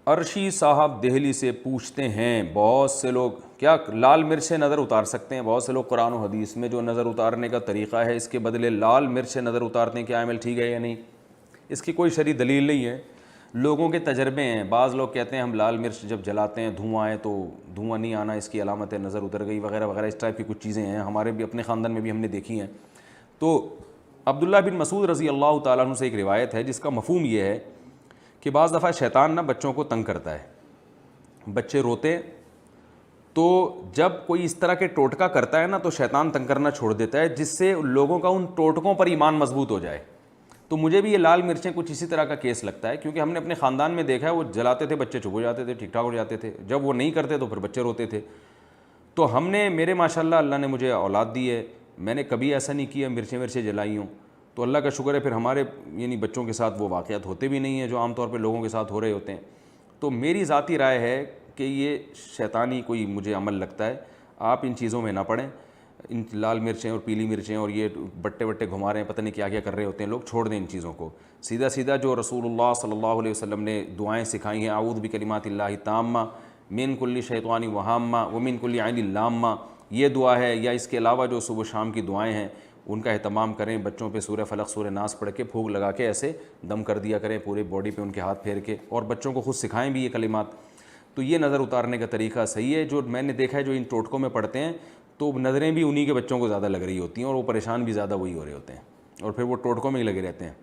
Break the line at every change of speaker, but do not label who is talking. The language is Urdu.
عرشی صاحب دہلی سے پوچھتے ہیں بہت سے لوگ کیا لال مرچ سے نظر اتار سکتے ہیں؟ بہت سے لوگ قرآن و حدیث میں جو نظر اتارنے کا طریقہ ہے اس کے بدلے لال مرچ سے نظر اتارتے ہیں، کیا عمل ٹھیک ہے یا نہیں؟ اس کی کوئی شرعی دلیل نہیں ہے، لوگوں کے تجربے ہیں۔ بعض لوگ کہتے ہیں ہم لال مرچ جب جلاتے ہیں دھواں آئے تو دھواں نہیں آنا اس کی علامت ہے، نظر اتر گئی وغیرہ وغیرہ، اس ٹائپ کی کچھ چیزیں ہیں، ہمارے بھی اپنے خاندان میں بھی ہم نے دیکھی ہیں۔ تو عبداللہ بن مسعود رضی اللہ تعالیٰ عنہ سے ایک روایت ہے جس کا مفہوم یہ ہے کہ بعض دفعہ شیطان نہ بچوں کو تنگ کرتا ہے، بچے روتے تو جب کوئی اس طرح کے ٹوٹکا کرتا ہے نا تو شیطان تنگ کرنا چھوڑ دیتا ہے، جس سے لوگوں کا ان ٹوٹکوں پر ایمان مضبوط ہو جائے۔ تو مجھے بھی یہ لال مرچیں کچھ اسی طرح کا کیس لگتا ہے، کیونکہ ہم نے اپنے خاندان میں دیکھا ہے وہ جلاتے تھے بچے چپ ہو جاتے تھے، ٹھیک ٹھاک ہو جاتے تھے، جب وہ نہیں کرتے تو پھر بچے روتے تھے۔ تو ہم نے میرے ماشاءاللہ اللہ نے مجھے اولاد دی ہے، میں نے کبھی ایسا نہیں کیا مرچیں جلائی ہوں، تو اللہ کا شکر ہے پھر ہمارے یعنی بچوں کے ساتھ وہ واقعات ہوتے بھی نہیں ہیں جو عام طور پہ لوگوں کے ساتھ ہو رہے ہوتے ہیں۔ تو میری ذاتی رائے ہے کہ یہ شیطانی کوئی مجھے عمل لگتا ہے، آپ ان چیزوں میں نہ پڑیں، ان لال مرچیں اور پیلی مرچیں اور یہ بٹے بٹے گھما رہے ہیں، پتہ نہیں کیا کیا کر رہے ہوتے ہیں لوگ، چھوڑ دیں ان چیزوں کو۔ سیدھا سیدھا جو رسول اللہ صلی اللہ علیہ وسلم نے دعائیں سکھائی ہیں، اعوذ بکلمات اللہ التامہ من کل شیطان وہامہ ومن کل عین لامہ، یہ دعا ہے، یا اس کے علاوہ جو صبح شام کی دعائیں ہیں ان کا اہتمام کریں، بچوں پہ سورہ فلق سورہ ناس پڑھ کے پھونک لگا کے ایسے دم کر دیا کریں پورے باڈی پہ ان کے ہاتھ پھیر کے، اور بچوں کو خود سکھائیں بھی یہ کلمات۔ تو یہ نظر اتارنے کا طریقہ صحیح ہے۔ جو میں نے دیکھا ہے جو ان ٹوٹکوں میں پڑھتے ہیں تو نظریں بھی انہی کے بچوں کو زیادہ لگ رہی ہوتی ہیں اور وہ پریشان بھی زیادہ وہی ہو رہے ہوتے ہیں، اور پھر وہ ٹوٹکوں میں ہی لگے رہتے ہیں۔